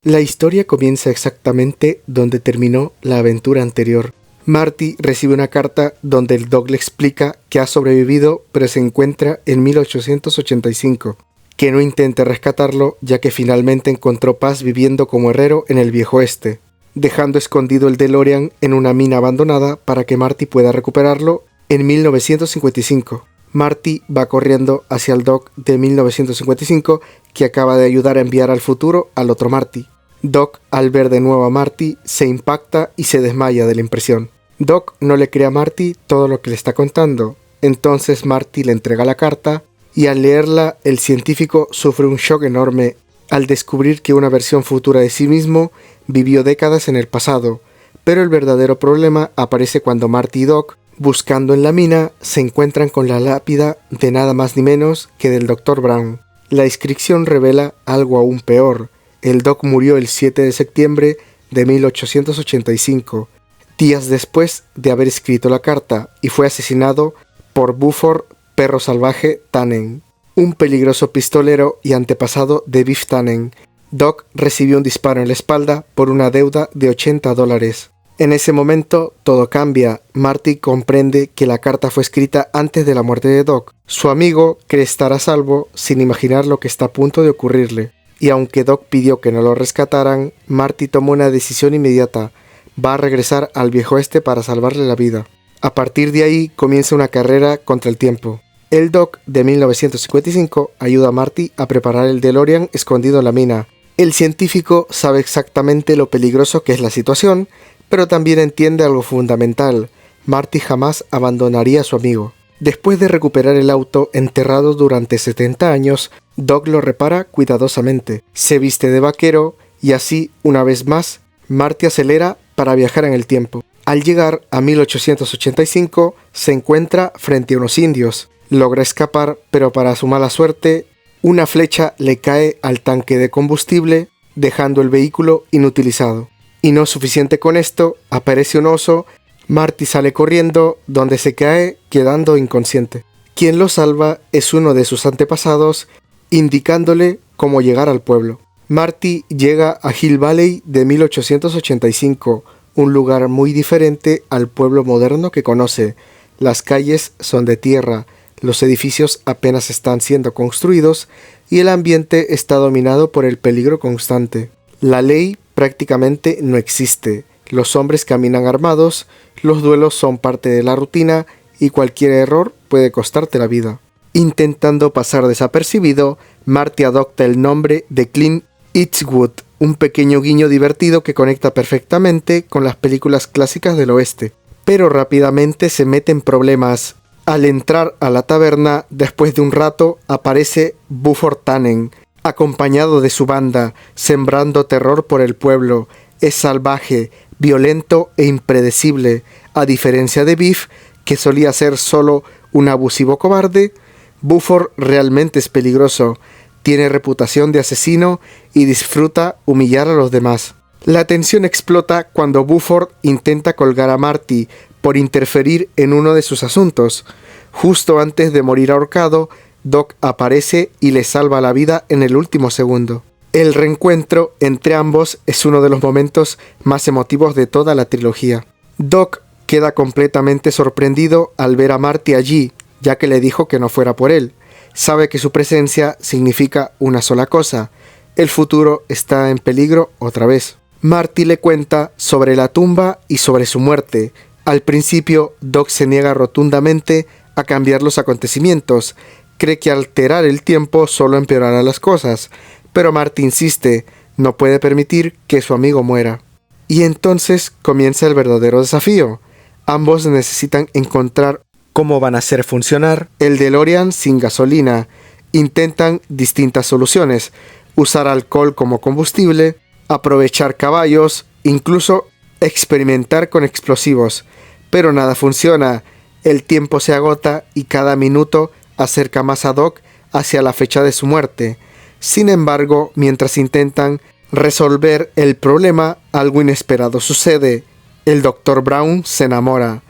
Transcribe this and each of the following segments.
La historia comienza exactamente donde terminó la aventura anterior. Marty recibe una carta donde el Doc le explica que ha sobrevivido pero se encuentra en 1885, que no intente rescatarlo ya que finalmente encontró paz viviendo como herrero en el viejo oeste, dejando escondido el DeLorean en una mina abandonada para que Marty pueda recuperarlo en 1955. Marty va corriendo hacia el Doc de 1955 que acaba de ayudar a enviar al futuro al otro Marty. Doc, al ver de nuevo a Marty, se impacta y se desmaya de la impresión. Doc no le cree a Marty todo lo que le está contando, entonces Marty le entrega la carta y al leerla el científico sufre un shock enorme al descubrir que una versión futura de sí mismo vivió décadas en el pasado, pero el verdadero problema aparece cuando Marty y Doc, buscando en la mina, se encuentran con la lápida de nada más ni menos que del Dr. Brown. La inscripción revela algo aún peor. El Doc murió el 7 de septiembre de 1885, días después de haber escrito la carta, y fue asesinado por Buford Perro Salvaje Tannen, un peligroso pistolero y antepasado de Biff Tannen. Doc recibió un disparo en la espalda por una deuda de $80. En ese momento todo cambia. Marty comprende que la carta fue escrita antes de la muerte de Doc. Su amigo cree estar a salvo sin imaginar lo que está a punto de ocurrirle. Y aunque Doc pidió que no lo rescataran, Marty tomó una decisión inmediata. Va a regresar al viejo oeste para salvarle la vida. A partir de ahí comienza una carrera contra el tiempo. El Doc de 1955 ayuda a Marty a preparar el DeLorean escondido en la mina. El científico sabe exactamente lo peligroso que es la situación, pero también entiende algo fundamental. Marty jamás abandonaría a su amigo. Después de recuperar el auto enterrado durante 70 años, Doc lo repara cuidadosamente. Se viste de vaquero y así, una vez más, Marty acelera para viajar en el tiempo. Al llegar a 1885, se encuentra frente a unos indios. Logra escapar, pero para su mala suerte, una flecha le cae al tanque de combustible, dejando el vehículo inutilizado. Y no suficiente con esto, aparece un oso. Marty sale corriendo, donde se cae, quedando inconsciente. Quien lo salva es uno de sus antepasados, indicándole cómo llegar al pueblo. Marty llega a Hill Valley de 1885, un lugar muy diferente al pueblo moderno que conoce. Las calles son de tierra, los edificios apenas están siendo construidos y el ambiente está dominado por el peligro constante. La ley prácticamente no existe. Los hombres caminan armados, los duelos son parte de la rutina y cualquier error puede costarte la vida. Intentando pasar desapercibido, Marty adopta el nombre de Clint Eastwood, un pequeño guiño divertido que conecta perfectamente con las películas clásicas del oeste. Pero rápidamente se mete en problemas. Al entrar a la taberna, después de un rato, aparece Buford Tannen, acompañado de su banda, sembrando terror por el pueblo. Es salvaje, violento e impredecible, a diferencia de Biff, que solía ser solo un abusivo cobarde. Buford realmente es peligroso, tiene reputación de asesino y disfruta humillar a los demás. La tensión explota cuando Buford intenta colgar a Marty por interferir en uno de sus asuntos. Justo antes de morir ahorcado, Doc aparece y le salva la vida en el último segundo. El reencuentro entre ambos es uno de los momentos más emotivos de toda la trilogía. Doc queda completamente sorprendido al ver a Marty allí, ya que le dijo que no fuera por él. Sabe que su presencia significa una sola cosa: el futuro está en peligro otra vez. Marty le cuenta sobre la tumba y sobre su muerte. Al principio, Doc se niega rotundamente a cambiar los acontecimientos. Cree que alterar el tiempo solo empeorará las cosas, pero Marty insiste, no puede permitir que su amigo muera. Y entonces comienza el verdadero desafío. Ambos necesitan encontrar cómo van a hacer funcionar el DeLorean sin gasolina. Intentan distintas soluciones: usar alcohol como combustible, aprovechar caballos, incluso experimentar con explosivos. Pero nada funciona. El tiempo se agota y cada minuto acerca más a Doc hacia la fecha de su muerte. Sin embargo, mientras intentan resolver el problema, algo inesperado sucede. El Dr. Brown se enamora.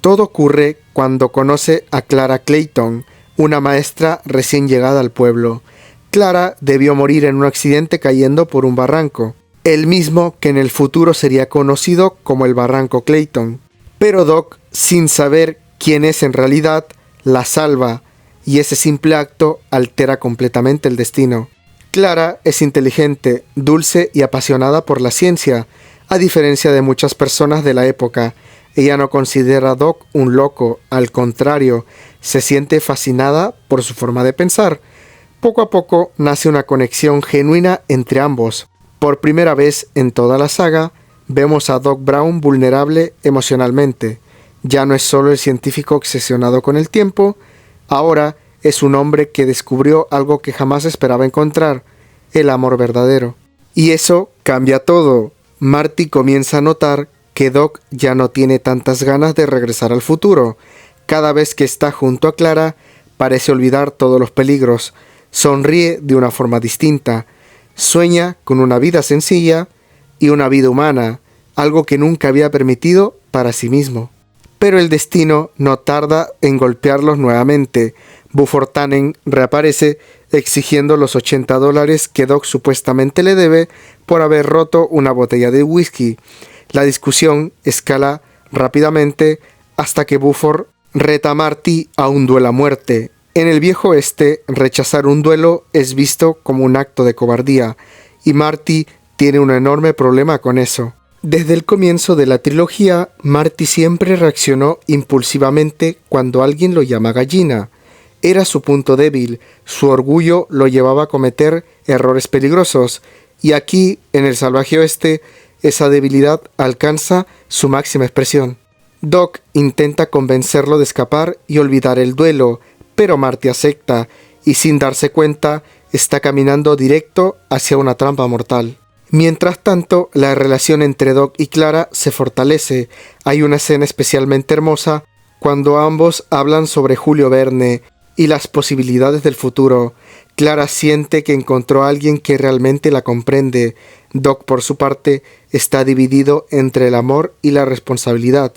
Todo ocurre cuando conoce a Clara Clayton, una maestra recién llegada al pueblo. Clara debió morir en un accidente cayendo por un barranco. el mismo que en el futuro sería conocido como el Barranco Clayton. Pero Doc, sin saber quién es en realidad, la salva, y ese simple acto altera completamente el destino. Clara es inteligente, dulce y apasionada por la ciencia, a diferencia de muchas personas de la época. Ella no considera a Doc un loco, al contrario, se siente fascinada por su forma de pensar. Poco a poco nace una conexión genuina entre ambos. Por primera vez en toda la saga, vemos a Doc Brown vulnerable emocionalmente. Ya no es solo el científico obsesionado con el tiempo, ahora es un hombre que descubrió algo que jamás esperaba encontrar, el amor verdadero. Y eso cambia todo. Marty comienza a notar que Doc ya no tiene tantas ganas de regresar al futuro. Cada vez que está junto a Clara, parece olvidar todos los peligros. Sonríe de una forma distinta. Sueña con una vida sencilla y una vida humana, algo que nunca había permitido para sí mismo. Pero el destino no tarda en golpearlos nuevamente. Buford Tannen reaparece exigiendo los $80 que Doc supuestamente le debe por haber roto una botella de whisky. La discusión escala rápidamente hasta que Buford reta a Marty a un duelo a muerte. En el viejo oeste, rechazar un duelo es visto como un acto de cobardía, y Marty tiene un enorme problema con eso. Desde el comienzo de la trilogía, Marty siempre reaccionó impulsivamente cuando alguien lo llama gallina. Era su punto débil, su orgullo lo llevaba a cometer errores peligrosos, y aquí, en el salvaje oeste, esa debilidad alcanza su máxima expresión. Doc intenta convencerlo de escapar y olvidar el duelo, pero Marty acepta, y sin darse cuenta, está caminando directo hacia una trampa mortal. Mientras tanto, la relación entre Doc y Clara se fortalece. Hay una escena especialmente hermosa cuando ambos hablan sobre Julio Verne y las posibilidades del futuro. Clara siente que encontró a alguien que realmente la comprende. Doc, por su parte, está dividido entre el amor y la responsabilidad,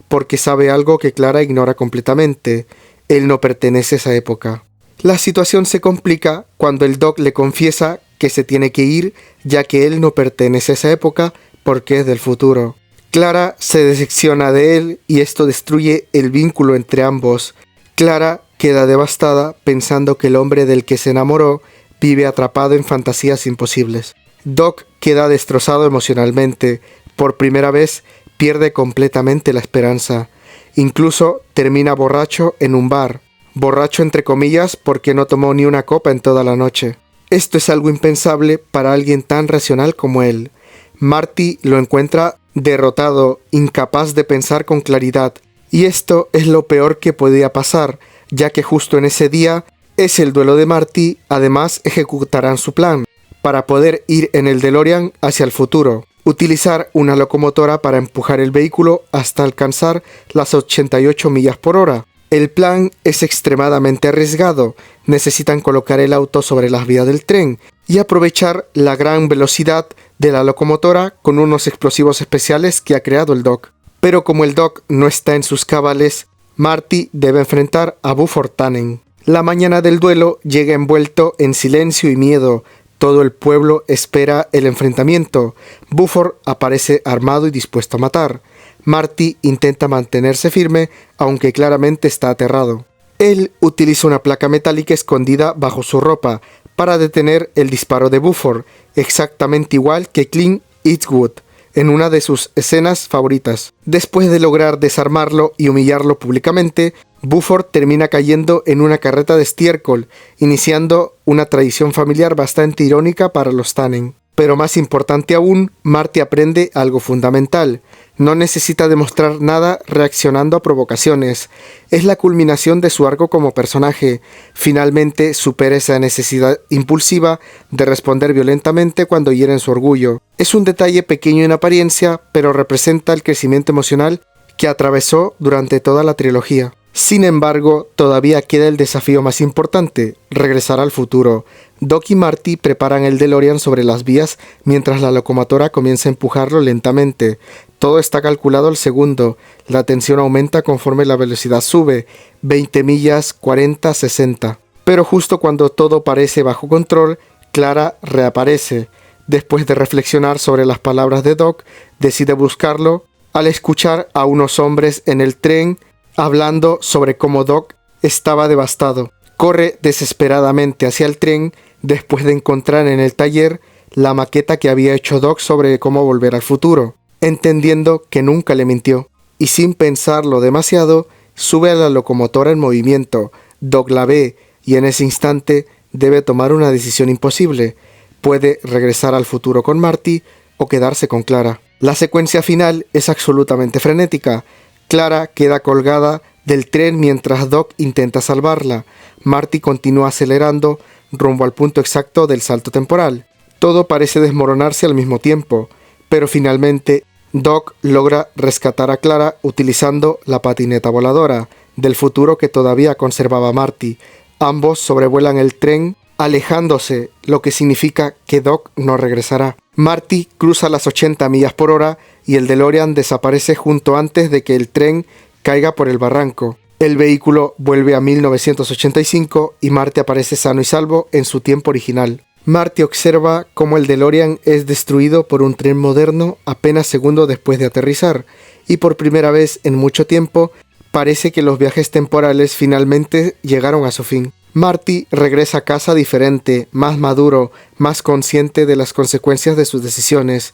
porque sabe algo que Clara ignora completamente. Él no pertenece a esa época. La situación se complica cuando el Doc le confiesa que se tiene que ir, ya que él no pertenece a esa época porque es del futuro. Clara se decepciona de él y esto destruye el vínculo entre ambos. Clara queda devastada pensando que el hombre del que se enamoró vive atrapado en fantasías imposibles. Doc queda destrozado emocionalmente. Por primera vez pierde completamente la esperanza. Incluso termina borracho en un bar. Borracho entre comillas porque no tomó ni una copa en toda la noche. Esto es algo impensable para alguien tan racional como él. Marty lo encuentra derrotado, incapaz de pensar con claridad. Y esto es lo peor que podía pasar, ya que justo en ese día es el duelo de Marty. Además ejecutarán su plan para poder ir en el DeLorean hacia el futuro. Utilizar una locomotora para empujar el vehículo hasta alcanzar las 88 millas por hora. El plan es extremadamente arriesgado. Necesitan colocar el auto sobre las vías del tren y aprovechar la gran velocidad de la locomotora con unos explosivos especiales que ha creado el Doc. Pero como el Doc no está en sus cabales, Marty debe enfrentar a Buford Tannen. La mañana del duelo llega envuelto en silencio y miedo. Todo el pueblo espera el enfrentamiento. Buford aparece armado y dispuesto a matar. Marty intenta mantenerse firme, aunque claramente está aterrado. Él utiliza una placa metálica escondida bajo su ropa para detener el disparo de Buford, exactamente igual que Clint Eastwood en una de sus escenas favoritas. Después de lograr desarmarlo y humillarlo públicamente, Buford termina cayendo en una carreta de estiércol, iniciando una tradición familiar bastante irónica para los Tannen. Pero más importante aún, Marty aprende algo fundamental. No necesita demostrar nada reaccionando a provocaciones. Es la culminación de su arco como personaje. Finalmente supera esa necesidad impulsiva de responder violentamente cuando hieren su orgullo. Es un detalle pequeño en apariencia, pero representa el crecimiento emocional que atravesó durante toda la trilogía. Sin embargo, todavía queda el desafío más importante, regresar al futuro. Doc y Marty preparan el DeLorean sobre las vías mientras la locomotora comienza a empujarlo lentamente. Todo está calculado al segundo. La tensión aumenta conforme la velocidad sube, 20 millas, 40, 60. Pero justo cuando todo parece bajo control, Clara reaparece. después de reflexionar sobre las palabras de Doc, decide buscarlo al escuchar a unos hombres en el tren hablando sobre cómo Doc estaba devastado. Corre desesperadamente hacia el tren después de encontrar en el taller la maqueta que había hecho Doc sobre cómo volver al futuro, entendiendo que nunca le mintió, y sin pensarlo demasiado, sube a la locomotora en movimiento. Doc la ve y en ese instante debe tomar una decisión imposible. Puede regresar al futuro con Marty o quedarse con Clara. La secuencia final es absolutamente frenética. Clara queda colgada del tren mientras Doc intenta salvarla. Marty continúa acelerando rumbo al punto exacto del salto temporal. Todo parece desmoronarse al mismo tiempo, pero finalmente Doc logra rescatar a Clara utilizando la patineta voladora del futuro que todavía conservaba Marty. Ambos sobrevuelan el tren, alejándose, lo que significa que Doc no regresará. Marty cruza las 80 millas por hora y el DeLorean desaparece justo antes de que el tren caiga por el barranco. El vehículo vuelve a 1985 y Marty aparece sano y salvo en su tiempo original. Marty observa cómo el DeLorean es destruido por un tren moderno apenas segundos después de aterrizar, y por primera vez en mucho tiempo parece que los viajes temporales finalmente llegaron a su fin. Marty regresa a casa diferente, más maduro, más consciente de las consecuencias de sus decisiones,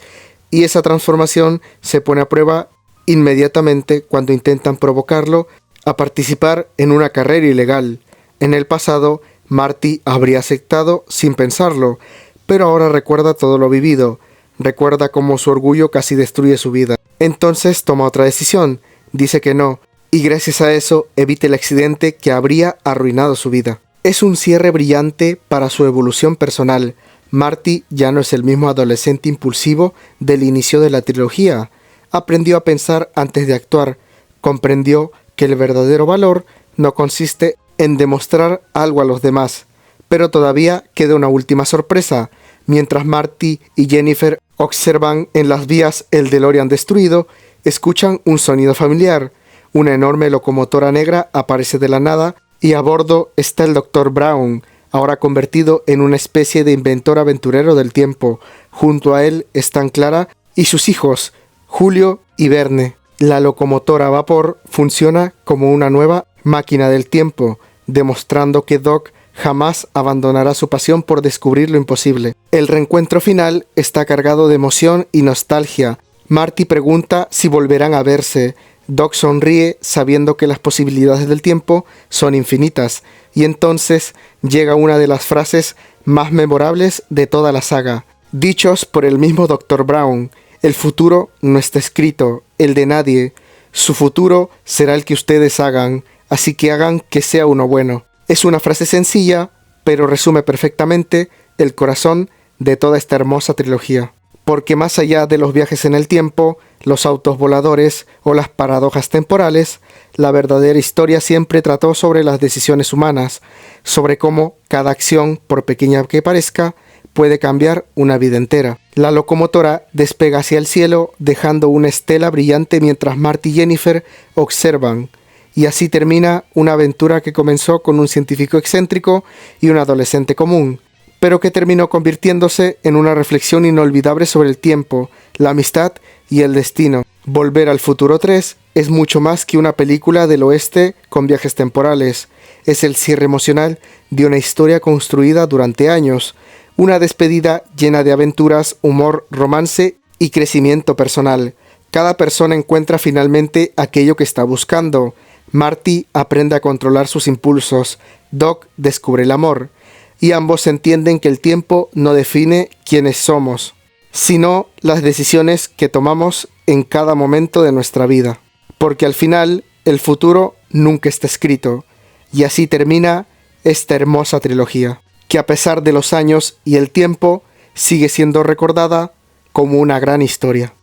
y esa transformación se pone a prueba inmediatamente cuando intentan provocarlo a participar en una carrera ilegal. En el pasado, Marty habría aceptado sin pensarlo, pero ahora recuerda todo lo vivido, recuerda cómo su orgullo casi destruye su vida. Entonces toma otra decisión, dice que no, y gracias a eso evita el accidente que habría arruinado su vida. Es un cierre brillante para su evolución personal. Marty ya no es el mismo adolescente impulsivo del inicio de la trilogía. Aprendió a pensar antes de actuar, comprendió que el verdadero valor no consiste en demostrar algo a los demás, pero todavía queda una última sorpresa. Mientras Marty y Jennifer observan en las vías el DeLorean destruido, escuchan un sonido familiar. Una enorme locomotora negra aparece de la nada y a bordo está el Dr. Brown, ahora convertido en una especie de inventor aventurero del tiempo. Junto a él están Clara y sus hijos, Julio y Verne. La locomotora a vapor funciona como una nueva máquina del tiempo, demostrando que Doc jamás abandonará su pasión por descubrir lo imposible. El reencuentro final está cargado de emoción y nostalgia. Marty pregunta si volverán a verse. Doc sonríe sabiendo que las posibilidades del tiempo son infinitas, y entonces llega una de las frases más memorables de toda la saga, dichos por el mismo Dr. Brown: el futuro no está escrito, el de nadie. Su futuro será el que ustedes hagan, así que hagan que sea uno bueno. Es una frase sencilla, pero resume perfectamente el corazón de toda esta hermosa trilogía. Porque más allá de los viajes en el tiempo, los autos voladores o las paradojas temporales, la verdadera historia siempre trató sobre las decisiones humanas, sobre cómo cada acción, por pequeña que parezca, puede cambiar una vida entera. La locomotora despega hacia el cielo, dejando una estela brillante mientras Marty y Jennifer observan, y así termina una aventura que comenzó con un científico excéntrico y un adolescente común, pero que terminó convirtiéndose en una reflexión inolvidable sobre el tiempo, la amistad y el destino. Volver al Futuro 3 es mucho más que una película del oeste con viajes temporales. Es el cierre emocional de una historia construida durante años, una despedida llena de aventuras, humor, romance y crecimiento personal. Cada persona encuentra finalmente aquello que está buscando. Marty aprende a controlar sus impulsos, Doc descubre el amor, y ambos entienden que el tiempo no define quiénes somos, sino las decisiones que tomamos en cada momento de nuestra vida. Porque al final, el futuro nunca está escrito, y así termina esta hermosa trilogía, que a pesar de los años y el tiempo, sigue siendo recordada como una gran historia.